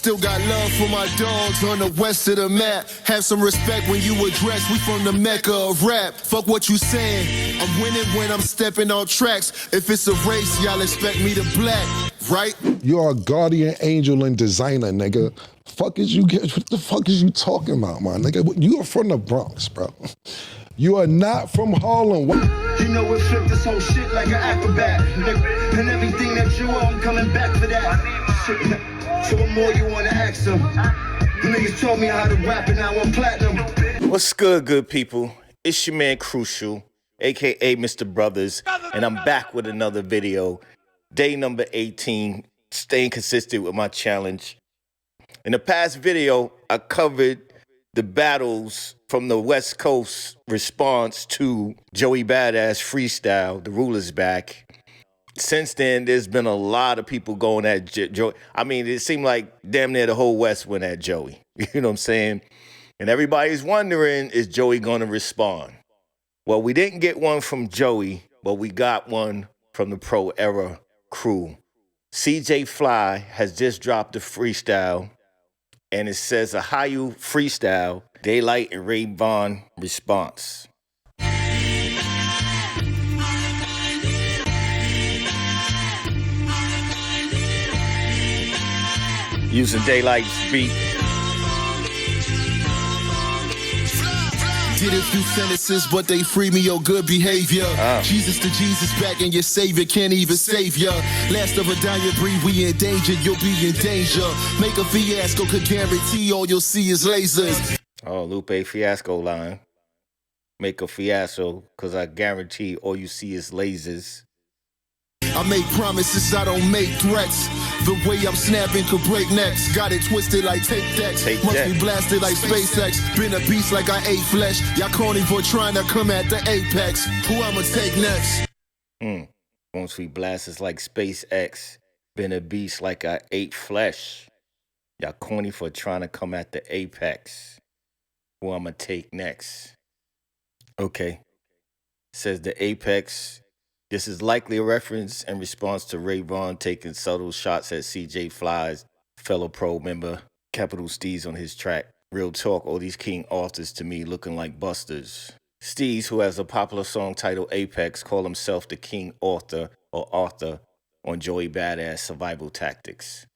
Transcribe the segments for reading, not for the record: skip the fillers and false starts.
Still got love for my dogs on the west of the map. Have some respect when you address, we from the Mecca of rap. Fuck what you saying, I'm winning when I'm stepping on tracks. If it's a race, y'all expect me to black, right? You are a guardian angel and designer, nigga. What the fuck is you talking about, my nigga? You are from the Bronx, bro. You are not from Harlem. You know we flip this whole shit like an acrobat. And everything that you owe, I'm coming back for that. So what more you wanna ask them? The niggas told me how to rap and now I'm platinum. What's good people? It's your man Krucial, aka Mr.BROTHERS, and I'm back with another video. Day number 18, staying consistent with my challenge. In the past video, I covered the battles from the West Coast response to Joey Badass Freestyle, The Ruler's Back. Since then, there's been a lot of people going at Joey. I mean, it seemed like damn near the whole West went at Joey. You know what I'm saying? And everybody's wondering, is Joey going to respond? Well, we didn't get one from Joey, but we got one from the Pro Era crew. CJ Fly has just dropped a freestyle, and it says a Hayu freestyle, Daylight and Ray Vaughn response. Using Daylight's beat. Did a few sentences, but they free me your good behavior. Jesus to Jesus back and your savior can't even save ya. Last of a dying breed, we in danger, you'll be in danger. Make a fiasco, could guarantee all you'll see is lasers. Oh, Lupe Fiasco line. Make a fiasco, cause I guarantee all you see is lasers. I make promises, I don't make threats. The way I'm snapping could break necks. Got it twisted like tape decks. Must be blasted like SpaceX. Been a beast like I ate flesh. Y'all corny for trying to come at the apex. Who I'ma take next? Once we blasted like SpaceX. Been a beast like I ate flesh. Y'all corny for trying to come at the apex. Who I'ma take next? Okay. Says the apex. This is likely a reference in response to Ray Vaughn taking subtle shots at CJ Fly's fellow pro member, Capital Steez on his track. Real talk, all these king authors to me looking like busters. Steez, who has a popular song titled Apex, call himself the king author or author on Joey Badass Survival Tactics.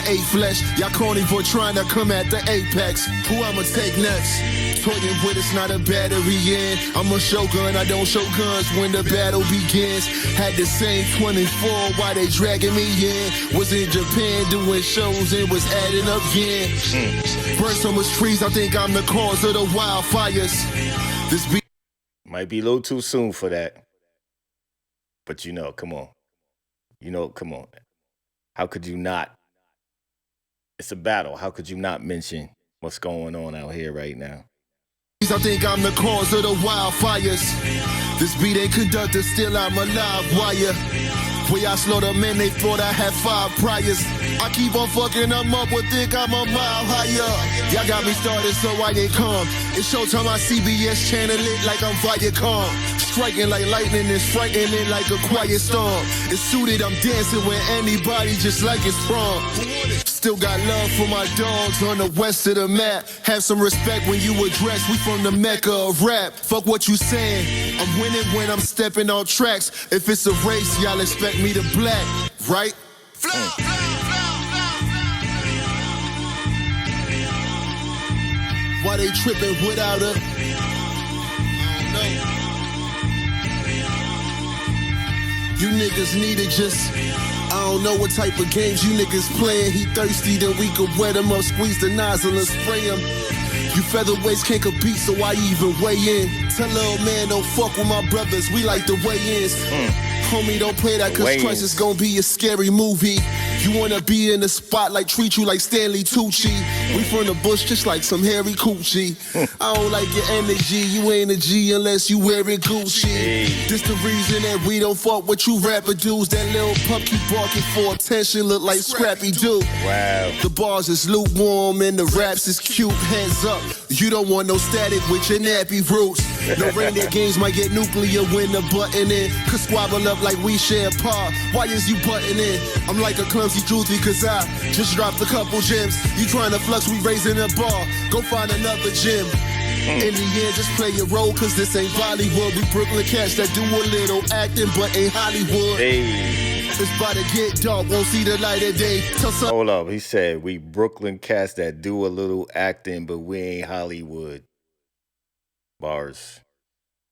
Ate flesh, y'all corny for trying to come at the apex. Who I'ma take next? Toying with it's not a battery in. I'm a shogun, I don't show guns when the battle begins. Had the same 24 while they dragging me in. Was in Japan doing shows and was adding up yen. Burn so much trees, I think I'm the cause of the wildfires. This beat might be a little too soon for that. But you know, come on. You know, come on. How could you not? It's a battle. How could you not mention what's going on out here right now? I think I'm the cause of the wildfires. This beat ain't conducted, still I'm alive. Wire. Way I slaughter men, they thought I had 5 priors. I keep on fucking them up, would think I'm a mile higher. Y'all got me started, so I ain't calm. It's showtime, my CBS channel lit like I'm Viacom. Striking like lightning and frightening like a quiet storm. It's suited, I'm dancing with anybody just like it's prom. Still got love for my dogs on the west of the map. Have some respect when you address, we from the Mecca of rap. Fuck what you saying, I'm winning when I'm stepping on tracks. If it's a race, y'all expect me to black, right? Why they tripping without a? I don't know. You niggas need to just, I don't know what type of games you niggas playing. He thirsty, then we could wet him up, squeeze the nozzle and spray him. You featherweights can't compete, so why even weigh in? Tell little man don't fuck with my brothers, we like the weigh-ins. Homie, don't play that, cause trust is gonna be a scary movie. You wanna be in the spotlight, treat you like Stanley Tucci. We from the bush just like some hairy coochie. I don't like your energy, you ain't a G unless you wearing Gucci. This the reason that we don't fuck with you rapper dudes. That little pup keep barking for attention, look like Scrappy Doo. Wow. The bars is lukewarm and the raps is cute, hands up. You don't want no static with your nappy roots. No reindeer games might get nuclear when the button in. Could squabble up like we share par. Why is you butting in? I'm like a clumsy Druzy cause I just dropped a couple gems. You trying to flux, we raising a bar. Go find another gym. In the end, just play your role, cause this ain't Bollywood. We Brooklyn cats that do a little acting, but ain't Hollywood. Hey. It's about to get dark, won't see the light of day. Hold up, he said, we Brooklyn cats that do a little acting, but we ain't Hollywood. Bars.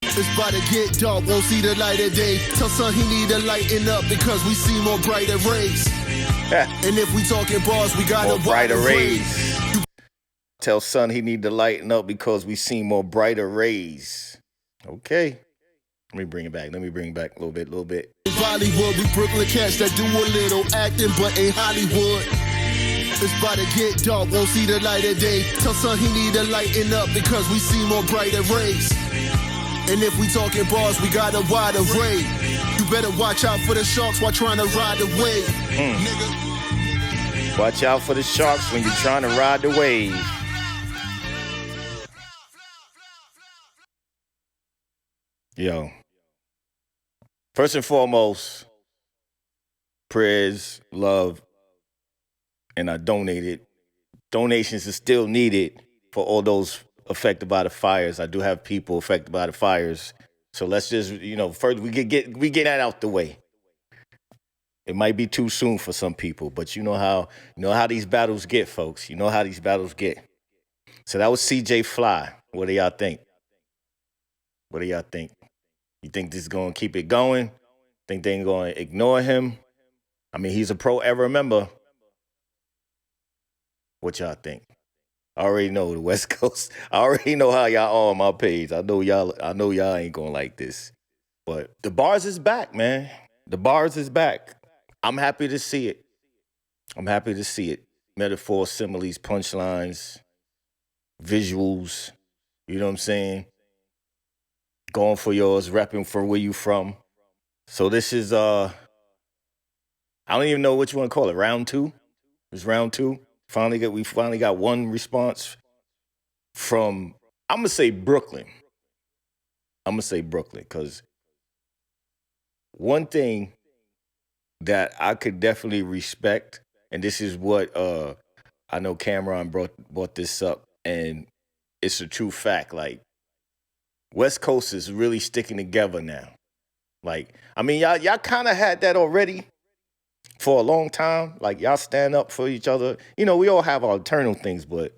It's about to get dark, won't see the light of day. Tell son he need to lighten up, because we see more brighter rays. And if we talking bars, we got more a brighter rays. Tell son he need to lighten up because we see more brighter rays. Okay. Let me bring it back. Let me bring it back a little bit. Bollywood, we Brooklyn cats that do a little acting, but ain't Hollywood. It's about to get dark, won't see the light of day. Tell son he need to lighten up because we see more brighter rays. And if we talking bars, we got a wide array. You better watch out for the sharks while trying to ride the wave. Nigga. Watch out for the sharks when you're trying to ride the wave. Yo, first and foremost, prayers, love, and I donated. Donations are still needed for all those affected by the fires. I do have people affected by the fires, so let's just, first we get that out the way. It might be too soon for some people, but you know how these battles get, folks. You know how these battles get. So that was CJ Fly. What do y'all think? What do y'all think? You think this is going to keep it going? Think they ain't going to ignore him? I mean, he's a pro era member. What y'all think? I already know the West Coast. I already know how y'all are on my page. I know y'all ain't going to like this. But the bars is back, man. The bars is back. I'm happy to see it. I'm happy to see it. Metaphors, similes, punchlines, visuals. You know what I'm saying? Going for yours, repping for where you from. So this is, I don't even know what you want to call it. Round two? It's round two. We finally got one response from, I'm going to say Brooklyn. Because one thing that I could definitely respect, and this is what I know Cameron brought this up, and it's a true fact. Like, West Coast is really sticking together now. Like, I mean, y'all kind of had that already for a long time. Like, y'all stand up for each other. You know, we all have our internal things, but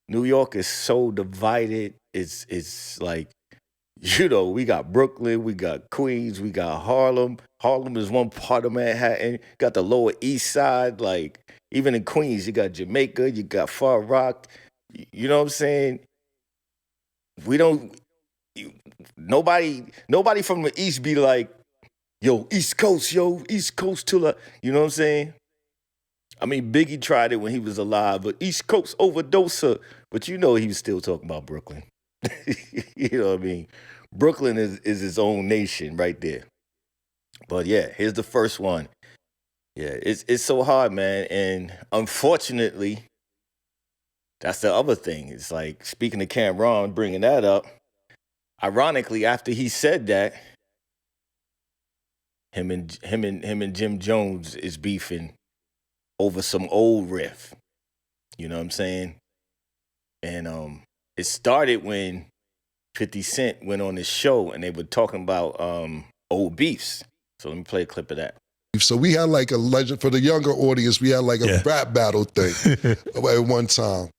New York is so divided. It's like, we got Brooklyn, we got Queens, we got Harlem. Harlem is one part of Manhattan. Got the Lower East Side. Like, even in Queens, you got Jamaica, you got Far Rock. You know what I'm saying? Nobody from the East be like, East Coast to the, you know what I'm saying? I mean, Biggie tried it when he was alive, but East Coast overdoser. But he was still talking about Brooklyn. You know what I mean? Brooklyn is its own nation right there. But yeah, here's the first one. Yeah, it's so hard, man. And unfortunately, that's the other thing. It's like, speaking of Cameron, bringing that up, ironically, after he said that, him and Jim Jones is beefing over some old riff. You know what I'm saying? And it started when 50 Cent went on his show and they were talking about old beefs. So let me play a clip of that. So we had like a legend, for the younger audience, we had like a rap battle thing at one time.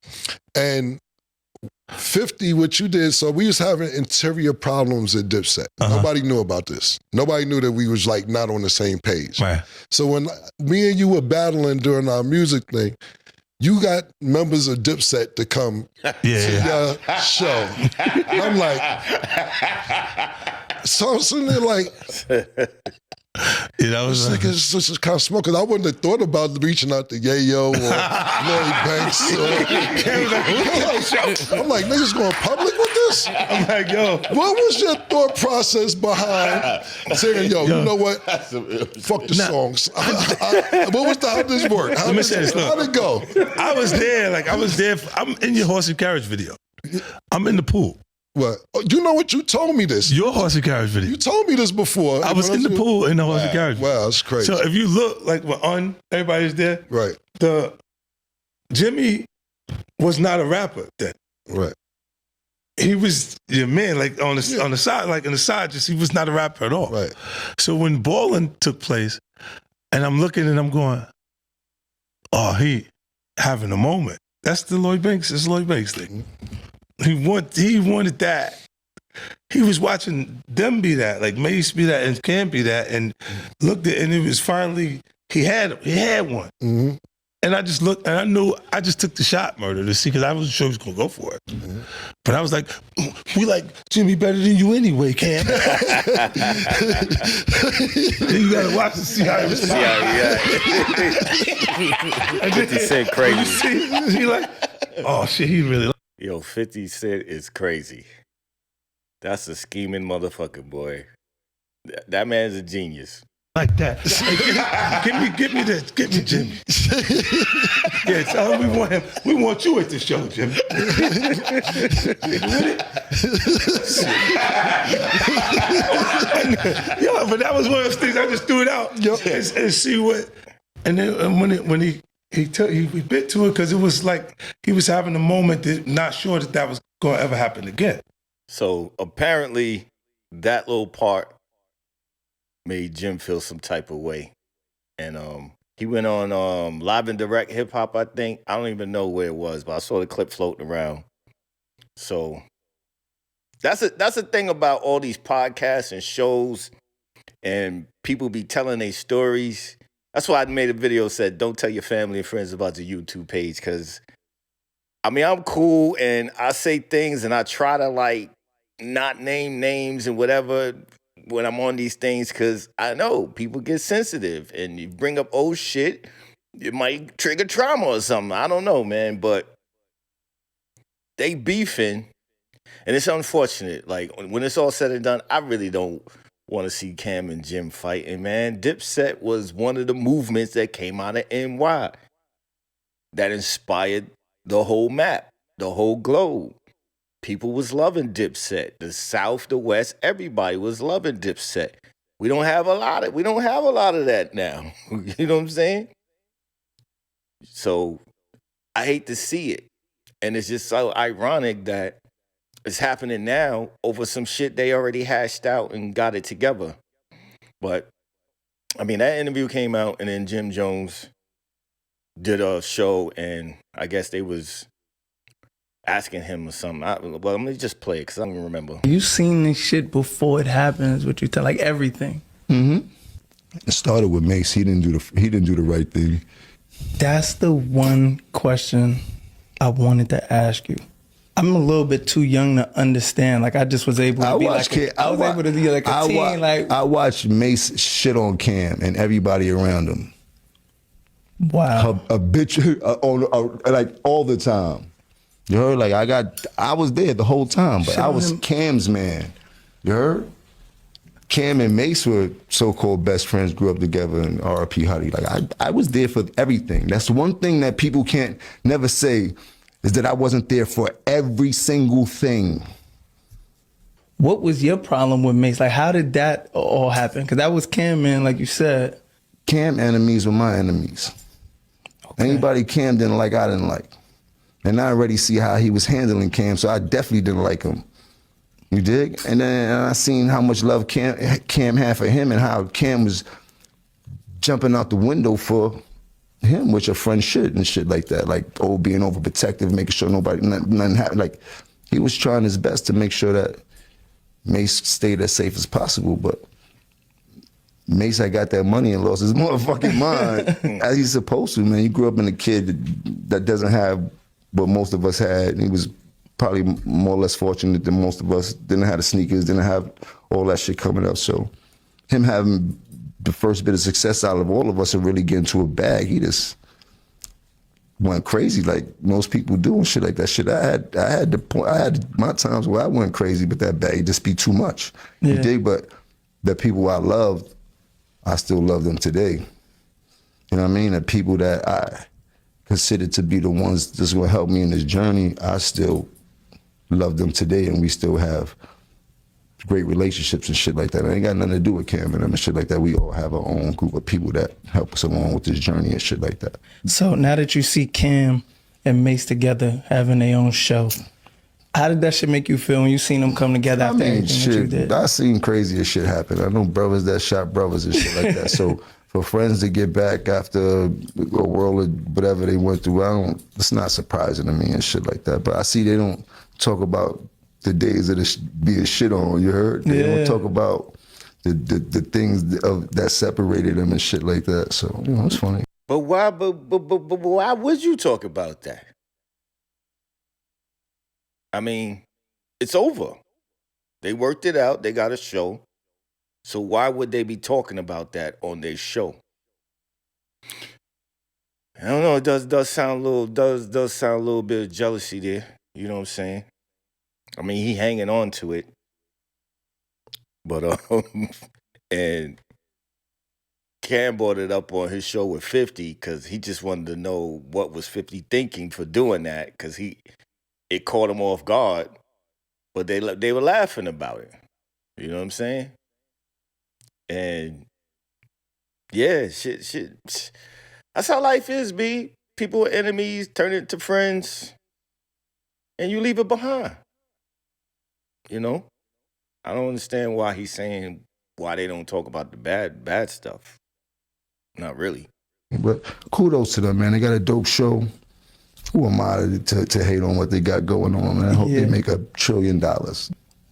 And 50, what you did, so we was having interior problems at Dipset. Nobody knew about this. Nobody knew that we was like not on the same page. Right. So when me and you were battling during our music thing, you got members of Dipset to come to your show. And I'm like, so I'm sitting there like, I was like, it's just kind of smoke. Because I wouldn't have thought about reaching out to Yayo or Lloyd Banks. I'm like, niggas going public with this? I'm like, yo. What was your thought process behind saying, yo, you know what? Fuck the songs. How did this work? How did it go? I was there. I'm in your horse and carriage video. I'm in the pool. What? Oh, you know what? You told me this. Your horse and carriage video. You told me this before. I was in the pool in the horse and carriage. Wow, that's crazy. So if you look like when everybody's there, right? Jimmy was not a rapper then. Right. He was your man, like on the side, like in the side, just he was not a rapper at all. Right. So when balling took place, and I'm looking and I'm going, oh, he having a moment. That's the Lloyd Banks. It's Lloyd Banks thing. He wanted that. He was watching them be that, like Mace be that, and Cam be that, and looked at, and it was finally he had one. Mm-hmm. And I just looked, and I knew I just took the shot, Murder, to see, because I wasn't sure he was gonna go for it. Mm-hmm. But I was like, we like Jimmy better than you anyway, Cam. You gotta watch to see how he was. Yeah. 50 Cent crazy. You see, he like, oh shit, he really. Yo, 50 Cent is crazy. That's a scheming motherfucker, boy. That man's a genius. Like that. Like, give me this. Give me Jimmy. Yeah, tell him we want him. We want you at the show, Jimmy. Yo, but that was one of those things I just threw it out and see what. And then when he bit to it, because it was like he was having a moment that not sure that was going to ever happen again. So apparently that little part made Jim feel some type of way. And he went on Live and Direct Hip Hop, I think. I don't even know where it was, but I saw the clip floating around. So that's the thing about all these podcasts and shows, and people be telling their stories. That's why I made a video said, don't tell your family and friends about the YouTube page, because, I mean, I'm cool, and I say things, and I try to, like, not name names and whatever when I'm on these things, because I know people get sensitive, and you bring up old shit, it might trigger trauma or something. I don't know, man, but they beefing, and it's unfortunate. Like, when it's all said and done, I really don't want to see Cam and Jim fighting, man. Dipset was one of the movements that came out of NY that inspired the whole map, the whole globe. People was loving Dipset. The South, the West, everybody was loving Dipset. We don't have a lot of that now. You know what I'm saying? So I hate to see it. And it's just so ironic that it's happening now over some shit they already hashed out and got it together. But, I mean, that interview came out, and then Jim Jones did a show, and I guess they was asking him or something. Well, I'm gonna just play it because I don't even remember. You seen this shit before it happens, what you tell, like everything. Mm-hmm. It started with Mace. He didn't do the right thing. That's the one question I wanted to ask you. I'm a little bit too young to understand. Like, I just was able to be like a teen. I watched Mace shit on Cam and everybody around him. Wow. A bitch, like all the time. You heard? Like, I was there the whole time, but I was Cam's man. You heard? Cam and Mace were so-called best friends, grew up together, and R.I.P. Huddy. Like, I was there for everything. That's one thing that people can't never say, is that I wasn't there for every single thing. What was your problem with Mace? Like, how did that all happen? Because that was Cam, man, like you said. Cam enemies were my enemies. Okay. Anybody Cam didn't like, I didn't like. And I already see how he was handling Cam, so I definitely didn't like him. You dig? And then I seen how much love Cam had for him, and how Cam was jumping out the window for him, which a friend should, and shit like that. Like, being overprotective, making sure nothing happened. Like, he was trying his best to make sure that Mace stayed as safe as possible, but Mace had got that money and lost his motherfucking mind, as he's supposed to, man. He grew up in a kid that doesn't have what most of us had, and he was probably more or less fortunate than most of us. Didn't have the sneakers, didn't have all that shit coming up. So him having the first bit of success out of all of us and really getting to a bag, he just went crazy like most people do and shit like that. Shit, I had my times where I went crazy, but that bag just be too much. Yeah. You dig? But the people I loved, I still love them today. You know what I mean? The people that I consider to be the ones that's gonna help me in this journey, I still love them today, and we still have great relationships and shit like that. It ain't got nothing to do with Cam and them and shit like that. We all have our own group of people that help us along with this journey and shit like that. So now that you see Cam and Mace together having their own show, how did that shit make you feel when you seen them come together after everything that you did? I seen crazier shit happen. I know brothers that shot brothers and shit like that. So for friends to get back after a world of whatever they went through, it's not surprising to me and shit like that. But I see they don't talk about the days of being shit on, you heard? They don't talk about the things that separated them and shit like that. So, you know, it's funny. But why would you talk about that? I mean, it's over. They worked it out. They got a show. So why would they be talking about that on their show? I don't know. It does sound a little bit of jealousy there. You know what I'm saying? I mean, he hanging on to it. But and Cam brought it up on his show with 50 because he just wanted to know what was 50 thinking for doing that, because it caught him off guard. But they were laughing about it. You know what I'm saying? And yeah, shit. That's how life is, B. People are enemies, turn it to friends, and you leave it behind. You know? I don't understand why he's saying why they don't talk about the bad stuff. Not really. But kudos to them, man. They got a dope show. Who am I to hate on what they got going on, man? I hope they make $1 trillion.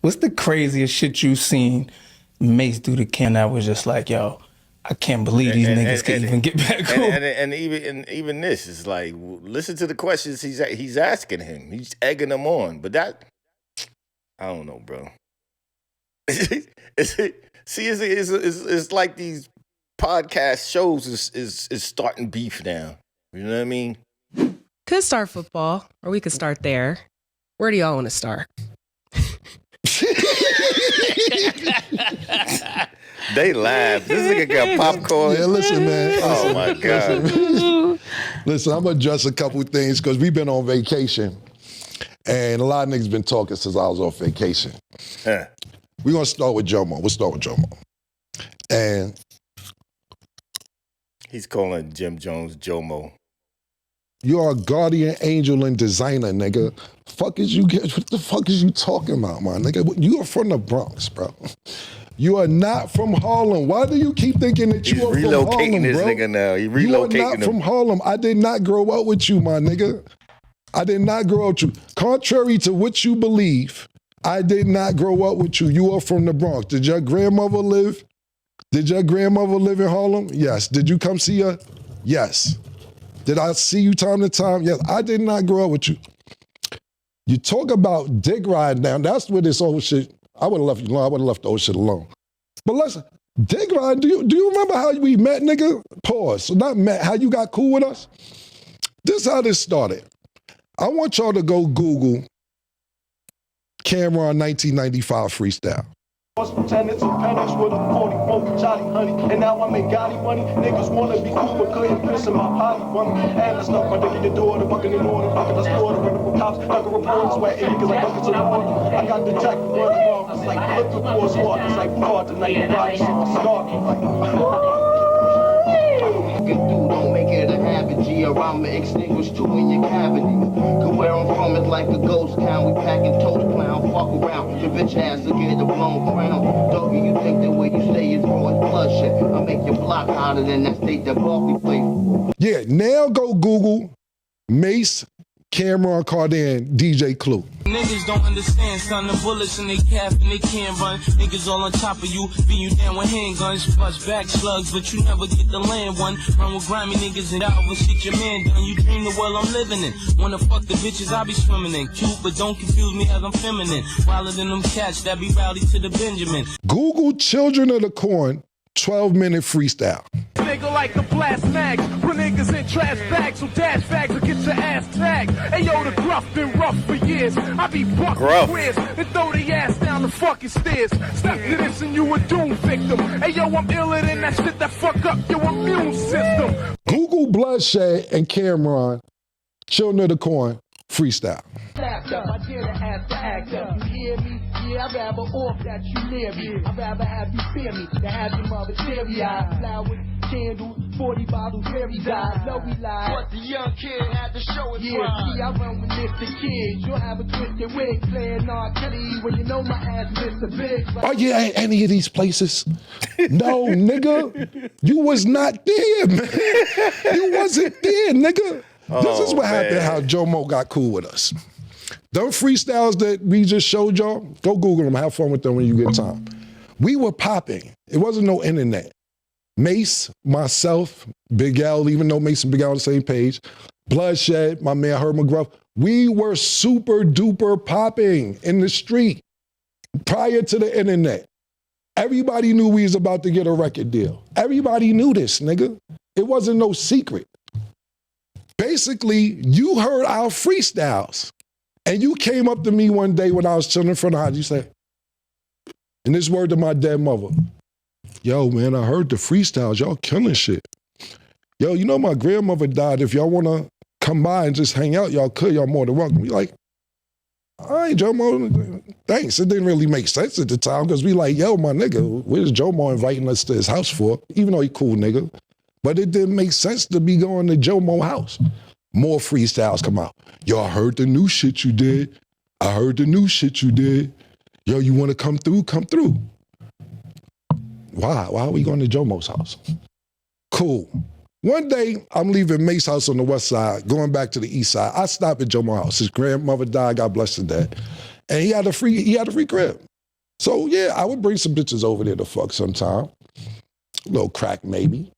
What's the craziest shit you seen Mace do to Cam that was just like, yo, I can't believe these niggas can even get back home? And even this is like, listen to the questions he's asking him. He's egging him on. But that, I don't know, bro. It's like these podcast shows is starting beef now. You know what I mean? Could start football, or we could start there. Where do y'all want to start? They laugh. This nigga got popcorn. Yeah, listen, man. Oh my God. Listen, I'm gonna address a couple of things because we've been on vacation, and a lot of niggas been talking since I was on vacation. We're gonna start with Jomo. We'll start with Jomo. And he's calling Jim Jones Jomo. You are a guardian angel and designer, nigga. What the fuck is you talking about, my nigga? You are from the Bronx, bro. You are not from Harlem. Why do you keep thinking that you are from Harlem, bro? He's relocating this nigga now. He relocating him. You are not from Harlem. I did not grow up with you, my nigga. I did not grow up with you. Contrary to what you believe, I did not grow up with you. You are from the Bronx. Did your grandmother live? Did your grandmother live in Harlem? Yes. Did you come see her? Yes. Did I see you time to time? Yes. I did not grow up with you. You talk about dick riding down. That's where this old shit, I would have left you alone. I would have left the old shit alone. But listen, dick riding, do you remember how we met, nigga? Pause. So not met, how you got cool with us? This is how this started. I want y'all to go Google Cameron 1995 freestyle. Lieutenants and pennants with a 44 Johnny Honey. And now I make Gotti money. Niggas wanna be cool but couldn't piss in my potty one. And I stuck my dick in your door, the bucket in order, bucket I slaughter, running from cops, like a report, sweating niggas like buckets of water. I got the jacket running off, it's like liquor for sport, it's like fraud tonight, the body shit was scarred. Don't make it a habit, G, or I'ma extinguish two in your cavity. Cause where I'm from is like a ghost town. We packing toast clown, fuck around. Your bitch ass will get a blown crown. Doggy, you think the way you say is throwing bloodshed. I make your block hotter than that state that Barkley played. Yeah, now go Google Mace, Cameron Cardan, DJ Clue. Niggas don't understand, son, the bullets in they calf and they can't run. Niggas all on top of you, beat you down with handguns. Bust back slugs, but you never get the land one. Run with grimy niggas and out with shit your man done. You dream the world I'm living in. Wanna fuck the bitches I be swimming in. Cute, but don't confuse me as I'm feminine. Wilder than them cats that be rowdy to the Benjamin. Google Children of the Corn 12-minute freestyle. Nigga like the blast mags, put niggas in trash bags, so dash bags will get your ass tagged. Hey yo, the gruff been rough for years. I be bucking quiz and throw the ass down the fucking stairs. Step to this and you a doom victim. Hey yo, I'm iller than that shit that fuck up your immune system. Google Bloodshed and Cameron, Children of the Corn freestyle. laughter. I dare to ask the actor. You hear me? Yeah, I'd rather off that you near me. I'd rather have you fear me than have your mother teary-eyed. Flowers, candles, 40 bottles, very died. No, we lied. But the young kid had to show his yeah, pride. see, I run with Mr. Kids. You'll have a twisted wig playing R. Kelly when you know my ass Mr. Big. Are you at any of these places? No, nigga. You was not there, man. You wasn't there, nigga. This is what happened, how Jomo got cool with us. Them freestyles that we just showed y'all, go Google them, have fun with them when you get time. We were popping. It wasn't no internet. Mace, myself, Big L, even though Mace and Big L on the same page, Bloodshed, my man Herb McGruff, we were super duper popping in the street prior to the internet. Everybody knew we was about to get a record deal. Everybody knew this, nigga. It wasn't no secret. Basically, you heard our freestyles, and you came up to me one day when I was chilling in front of the house, you said, and this word to my dead mother, yo, man, I heard the freestyles, y'all killing shit. Yo, you know my grandmother died. If y'all wanna come by and just hang out, y'all could, y'all more than welcome. We like, all right, Jomo, thanks. It didn't really make sense at the time because we like, yo, my nigga, where's Jomo inviting us to his house for? Even though he cool nigga. But it didn't make sense to be going to Jomo house. More freestyles come out. Yo, I heard the new shit you did. I heard the new shit you did. Yo, you wanna come through? Come through. Why? Why are we going to Jomo's house? Cool. One day, I'm leaving Mace's house on the west side, going back to the east side. I stop at Jomo's house. His grandmother died, God bless her dad. And he had a free crib. So yeah, I would bring some bitches over there to fuck sometime. A little crack maybe.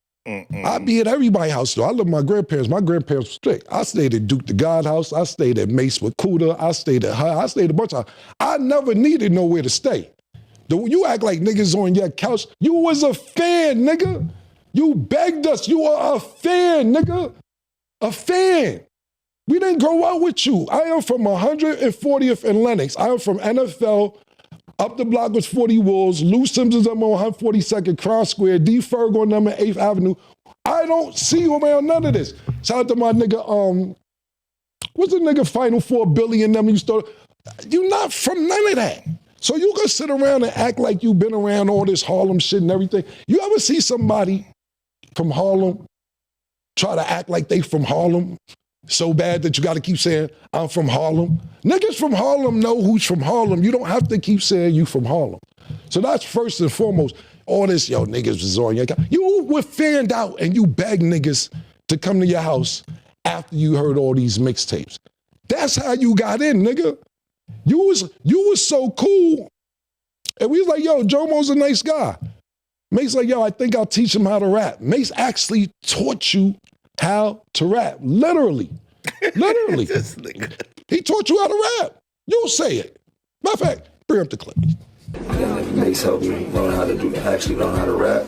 I'd be at everybody's house though. I love my grandparents. My grandparents were strict. I stayed at Duke the God house. I stayed at Mace with Kuda. I stayed at her. I stayed a bunch of. I never needed nowhere to stay. You act like niggas on your couch. You was a fan, nigga. You begged us. You are a fan, nigga. A fan. We didn't grow up with you. I am from 140th and Lenox. I am from NFL. Up the block was 40 Wolves. Lou Simpsons, I'm on 142nd Crown Square. D. Ferg on them at 8th Avenue. I don't see you around none of this. Shout out to my nigga, what's the nigga Final Four Billy and them? You're not from none of that. So you gonna sit around and act like you've been around all this Harlem shit and everything. You ever see somebody from Harlem try to act like they from Harlem so bad that you gotta keep saying, I'm from Harlem? Niggas from Harlem know who's from Harlem. You don't have to keep saying you from Harlem. So that's first and foremost. All this, yo, niggas was on your couch. You were fanned out and you begged niggas to come to your house after you heard all these mixtapes. That's how you got in, nigga. You was so cool. And we was like, yo, Jomo's a nice guy. Mace like, yo, I think I'll teach him how to rap. Mace actually taught you how to rap. Literally. Literally. He taught you how to rap. You'll say it. Matter of fact, bring up the clip. Mace helped me learn how to rap.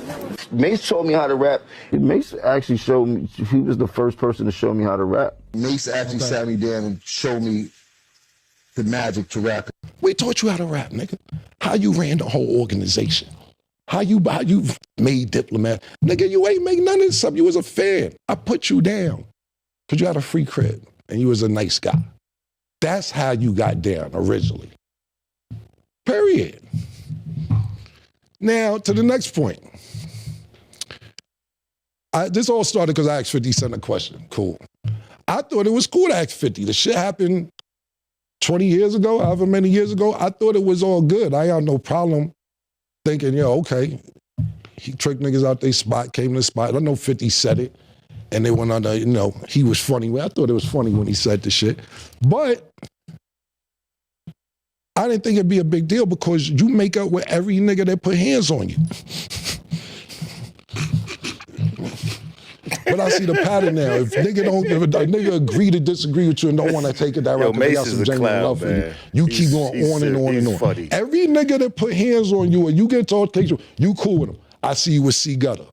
Mace taught me how to rap. Mace actually showed me, he was the first person to show me how to rap. Mace actually sat me down and showed me the magic to rap. We taught you how to rap, nigga. How you ran the whole organization. How you made Diplomat. Nigga, you ain't make none of this stuff. You was a fan. I put you down because you had a free crib and you was a nice guy. That's how you got down originally. Period. Now, to the next point. This all started because I asked 50 Cent a question. Cool. I thought it was cool to ask 50. The shit happened 20 years ago, however many years ago. I thought it was all good. I had no problem thinking, yo, okay. He tricked niggas out their spot, came to the spot. I know 50 said it. And they went on the, he was funny. I thought it was funny when he said the shit. But I didn't think it'd be a big deal because you make up with every nigga that put hands on you. But I see the pattern now. If a nigga agree to disagree with you and don't want to take it that route because they got some genuine love for you, you keep going on and on and on. Funny. Every nigga that put hands on you and you get to take you cool with him. I see you with C Gutter.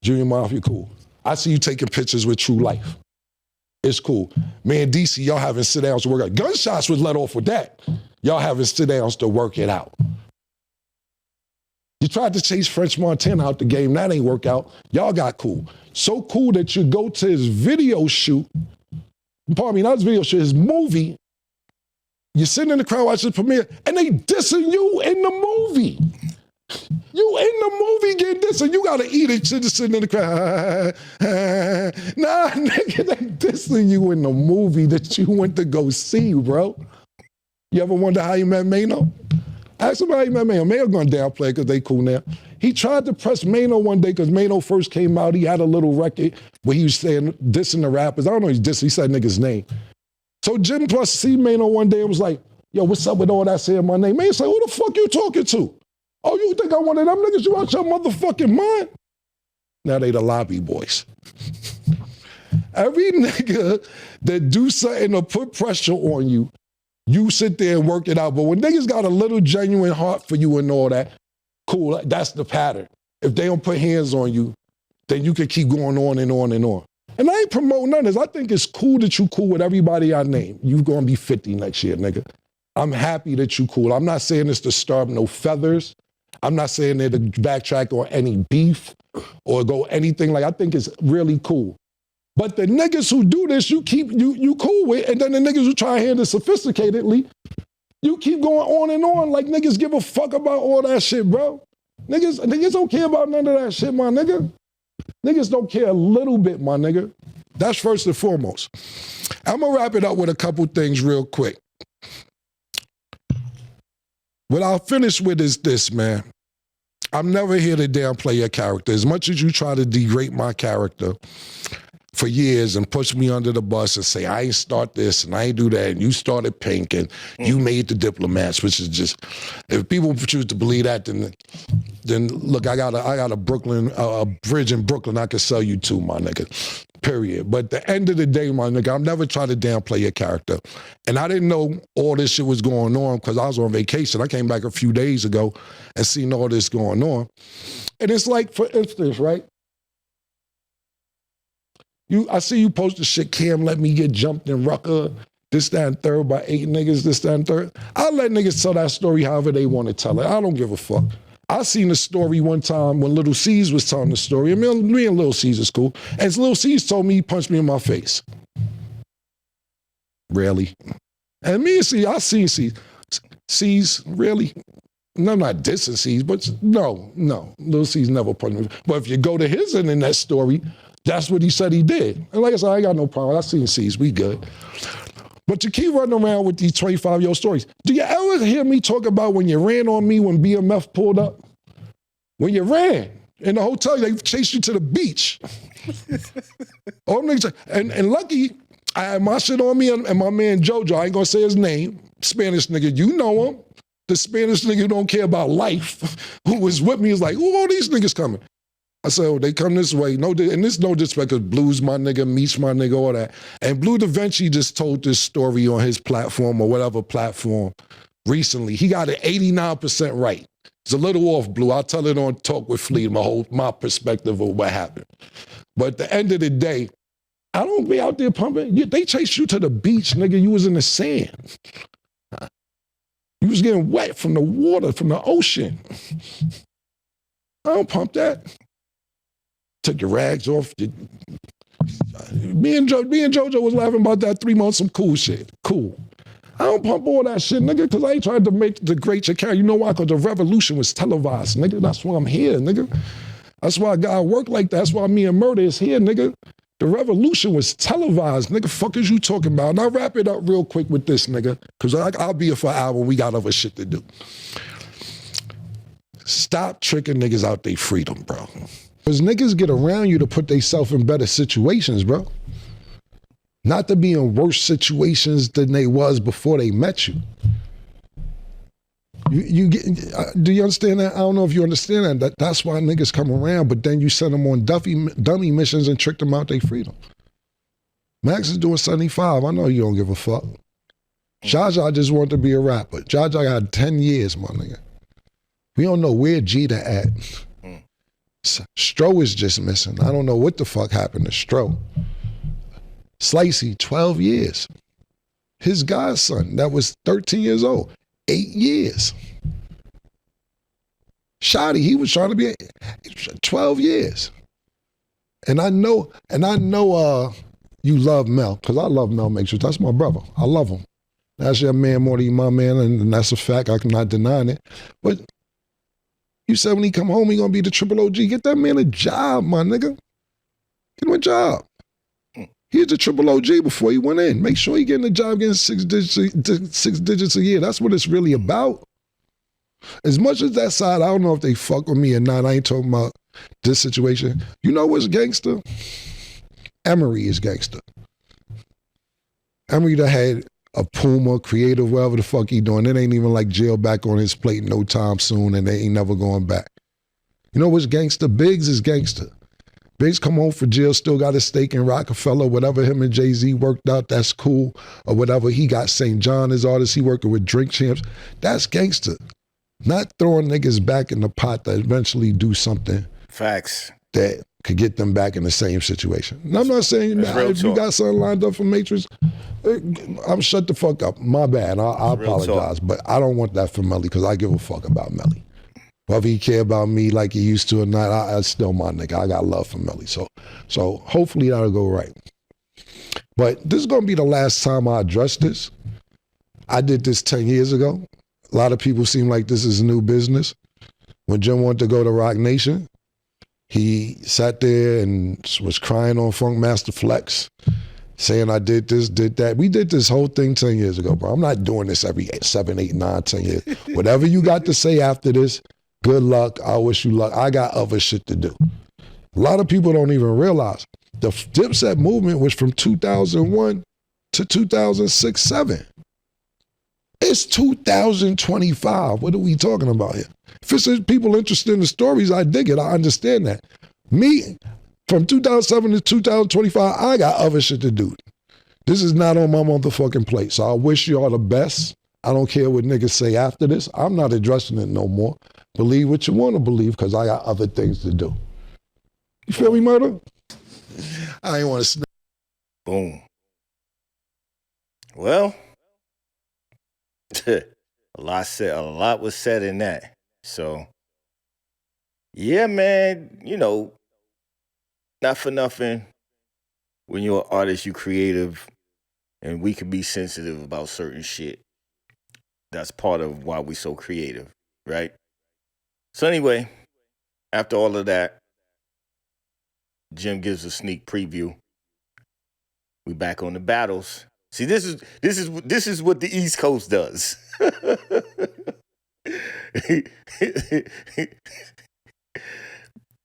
Junior Mafia, cool. I see you taking pictures with True Life. It's cool. Man, DC, y'all having sit-downs to work out. Gunshots was let off with that. Y'all having sit-downs to work it out. You tried to chase French Montana out the game. That ain't work out. Y'all got cool. So cool that you go to his video shoot. Pardon me, not his video shoot, his movie. You're sitting in the crowd watching the premiere, and they dissing you in the movie. You in the movie getting dissing. You gotta eat it, just sitting in the crowd. Nah, nigga, they dissing you in the movie that you went to go see, bro. You ever wonder how you met Mano? Ask him how he met Mano. Mano gonna downplay because they cool now. He tried to press Mano one day because Mano first came out. He had a little record where he was saying, dissing the rappers. I don't know, he's dissing. He said nigga's name. So Jim Plus see Mano one day and was like, yo, what's up with all that saying my name? Mano said, who the fuck you talking to? Oh, you think I'm one of them niggas? You out your motherfucking mind? Now they the lobby boys. Every nigga that do something to put pressure on you, you sit there and work it out. But when niggas got a little genuine heart for you and all that, cool, that's the pattern. If they don't put hands on you, then you can keep going on and on and on. And I ain't promoting none of this. I think it's cool that you cool with everybody I name. You gonna be 50 next year, nigga. I'm happy that you cool. I'm not saying this to starve no feathers. I'm not saying that to backtrack on any beef or go anything like. I think it's really cool. But the niggas who do this, you cool with, and then the niggas who try to handle it sophisticatedly, you keep going on and on like niggas give a fuck about all that shit, bro. Niggas don't care about none of that shit, my nigga. Niggas don't care a little bit, my nigga. That's first and foremost. I'm gonna wrap it up with a couple things real quick. What I'll finish with is this, man. I'm never here to downplay your character. As much as you try to degrade my character for years and push me under the bus and say, I ain't start this and I ain't do that, and you started Pink and you made the Diplomats, which is just, if people choose to believe that, then look, I got a bridge in Brooklyn I can sell you to, my nigga. Period. But at the end of the day, my nigga, I'm never trying to downplay your character. And I didn't know all this shit was going on because I was on vacation. I came back a few days ago and seen all this going on. And it's like, for instance, right? I see you post the shit, Cam let me get jumped in Rucker, this, that, and third by 8 niggas, this, that, and third. I'll let niggas tell that story however they want to tell it. I don't give a fuck. I seen the story one time when Little C's was telling the story. Me and Little C's is cool. And Little C's told me he punched me in my face. Really? And me and C, I seen C's. C's, really? No, I'm not dissing C's, but no. Little C's never punched me. But if you go to his end in that story, that's what he said he did. And like I said, I ain't got no problem. I seen C's, we good. But you keep running around with these 25-year-old stories. Do you ever hear me talk about when you ran on me when BMF pulled up? When you ran in the hotel, they chased you to the beach. And lucky, I had my shit on me and my man Jojo, I ain't gonna say his name, Spanish nigga, you know him. The Spanish nigga who don't care about life, who was with me, is like, who all these niggas coming? I said, oh, they come this way. No, and this no disrespect, because Blue's my nigga, Meech my nigga, all that. And Blue Da Vinci just told this story on his platform or whatever platform recently. He got it 89% right. It's a little off, Blue. I'll tell it on Talk with Flea, my perspective of what happened. But at the end of the day, I don't be out there pumping. They chased you to the beach, nigga. You was in the sand. You was getting wet from the water, from the ocean. I don't pump that. Took your rags off. Me and Jojo was laughing about that 3 months, some cool shit. Cool. I don't pump all that shit, nigga, because I ain't trying to make the great your character. You know why? Because the revolution was televised, nigga. That's why I'm here, nigga. That's why I gotta work like that. That's why me and Murder is here, nigga. The revolution was televised, nigga. Fuck is you talking about? And I'll wrap it up real quick with this, nigga, because I'll be here for an hour. We got other shit to do. Stop tricking niggas out their freedom, bro. Because niggas get around you to put themselves in better situations, bro. Not to be in worse situations than they was before they met you. You get, do you understand that? I don't know if you understand that. That's why niggas come around, but then you send them on dummy missions and trick them out their freedom. Max is doing 75. I know you don't give a fuck. Jaja just wanted to be a rapper. Jaja got 10 years, my nigga. We don't know where Jeter at. Stro is just missing. I don't know what the fuck happened to Stro. Slicey, 12 years. His godson, that was 13 years old, 8 years. Shotty, he was trying to be 12 years. And I know you love Mel, because I love Mel Matrix. That's my brother. I love him. That's your man more than my man, and that's a fact. I'm not denying it. But you said when he come home, he gonna be the triple OG. Get that man a job, my nigga. Get him a job. He's the triple OG before he went in. Make sure he getting a job getting 6 digits a year. That's what it's really about. As much as that side, I don't know if they fuck with me or not. I ain't talking about this situation. You know what's gangster? Emery is gangster. Emery that had a Puma, creative, whatever the fuck he doing. It ain't even like jail back on his plate no time soon, and they ain't never going back. You know what's gangster? Biggs is gangster. Biggs come home for jail, still got a stake in Rockefeller, whatever him and Jay-Z worked out, that's cool. Or whatever, he got St. John as artist, he working with Drink Champs. That's gangster. Not throwing niggas back in the pot that eventually do something. Facts. That could get them back in the same situation. And I'm not saying if you got something lined up for Matrix, I'm shut the fuck up. My bad. I apologize. But I don't want that for Melly because I give a fuck about Melly. Whether he care about me like he used to or not, I still my nigga. I got love for Melly. So hopefully that'll go right. But this is gonna be the last time I address this. I did this 10 years ago. A lot of people seem like this is new business. When Jim wanted to go to Rock Nation, he sat there and was crying on Funk Master Flex, saying I did this, did that. We did this whole thing 10 years ago, bro. I'm not doing this every 7, 8, 9, 10 years. Whatever you got to say after this, good luck. I wish you luck. I got other shit to do. A lot of people don't even realize the Dipset movement was from 2001 to 2006, 7. It's 2025. What are we talking about here? If it's people interested in the stories, I dig it. I understand that. Me, from 2007 to 2025, I got other shit to do. This is not on my motherfucking plate. So I wish you all the best. I don't care what niggas say after this. I'm not addressing it no more. Believe what you want to believe because I got other things to do. You feel me, Murder? I ain't want to snap. Boom. Well, a lot was said in that. So, yeah, man, you know, not for nothing. When you're an artist, you creative, and we can be sensitive about certain shit. That's part of why we so creative, right? So anyway, after all of that, Jim gives a sneak preview. We back on the battles. See, this is what the East Coast does.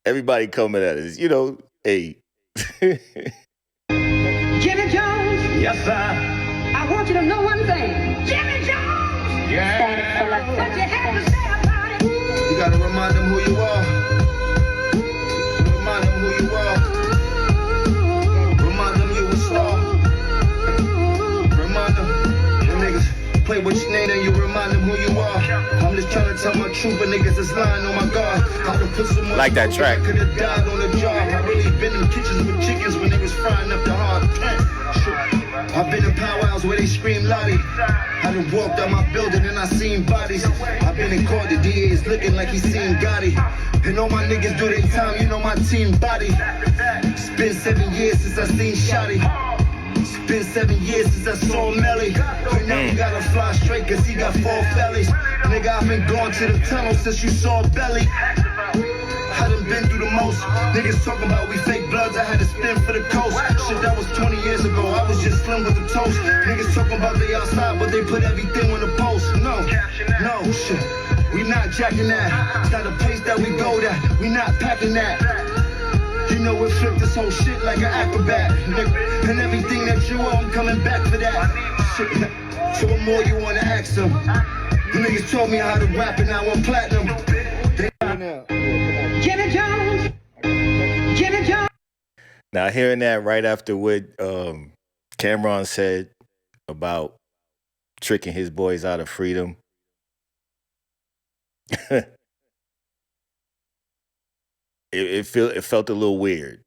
Everybody coming at us, you know, hey. Jimmy Jones. Yes, sir. I want you to know one thing. Jimmy Jones. Yeah. What you have to say about it. You gotta remind them who you are. Remind them who you are. Remind them you a star. Remind them. Them niggas play with your name and you remind them who you are. I'm just trying to tell my truth, but niggas is lying on my guard. I done put some like that track. I could have died on the job. I really been in kitchens with chickens when they was frying up the hard. I've been in powwows where they scream lobby. I done walked out my building and I seen bodies. I've been in court, the DA is looking like he seen Gotti. And all my niggas do their time, you know my team body. It's been 7 years since I seen Shotty. It's been 7 years since I saw Melly. But now you gotta fly straight cause he got 4 fellies. Nigga, I've been going to the tunnel since you saw Belly. I done been through the most. Niggas talking about we fake bloods, I had to spin for the coast. Shit, that was 20 years ago, I was just slim with the toast. Niggas talking about they outside, but they put everything on the post. No, shit, we not jacking that. It's not a place that we go there, we not packing that. You know we flip this whole shit like an acrobat. And everything that you owe, I'm coming back for that. Shit, so what more you wanna ask them? The niggas told me how to rap and now I'm platinum. Jimmy Jones. Jimmy Jones. Now hearing that right after what Cameron said about tricking his boys out of freedom. It felt a little weird.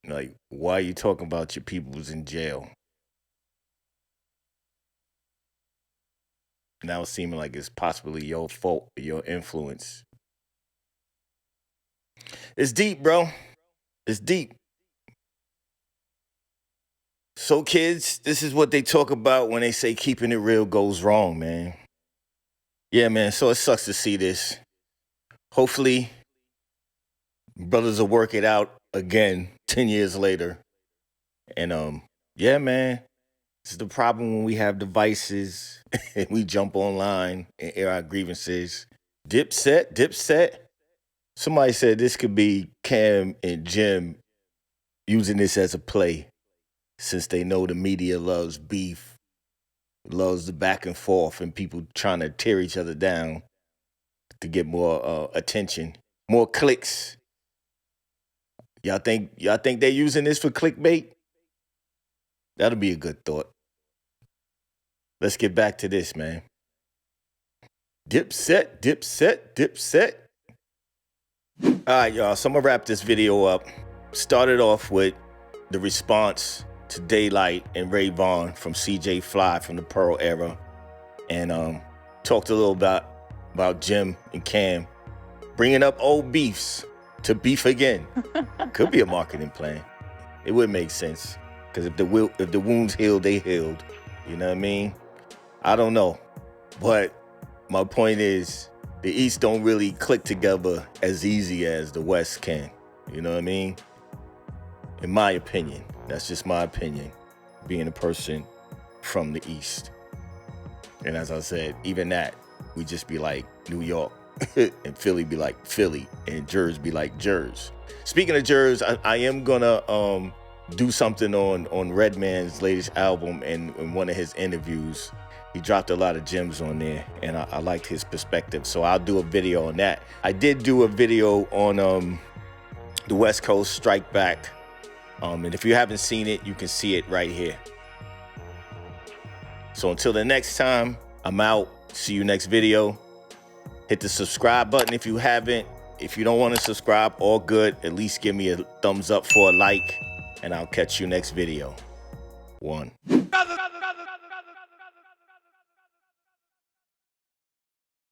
Like, why are you talking about your people who's in jail? Now it's seeming like it's possibly your fault, your influence. It's deep, bro. It's deep. So kids, this is what they talk about when they say keeping it real goes wrong, man. Yeah, man, so it sucks to see this. Hopefully, brothers will work it out again 10 years later. And yeah, man, this is the problem when we have devices and we jump online and air our grievances. Dipset. Somebody said this could be Cam and Jim using this as a play, since they know the media loves beef, loves the back and forth, and people trying to tear each other down to get more attention, more clicks. Y'all think they're using this for clickbait? That'll be a good thought. Let's get back to this, man. Dipset. All right, y'all, so I'm gonna wrap this video up. Started off with the response to Daylight and Ray Vaughn from CJ Fly from the Pearl era, and talked a little about Jim and Cam bringing up old beefs to beef again. Could be a marketing plan. It would make sense, because if the wounds healed, they healed. You know what I mean? I don't know, but my point is the East don't really click together as easy as the West can. You know what I mean? In my opinion. That's just my opinion, being a person from the East. And as I said, even that, we just be like New York, and Philly be like Philly, and Jersey be like Jersey. Speaking of Jersey, I am gonna do something on Redman's latest album, and in one of his interviews, he dropped a lot of gems on there, and I liked his perspective, so I'll do a video on that. I did do a video on the West Coast Strike Back. And if you haven't seen it, you can see it right here. So until the next time, I'm out. See you next video. Hit the subscribe button if you haven't. If you don't want to subscribe, all good. At least give me a thumbs up for a like, and I'll catch you next video. 1.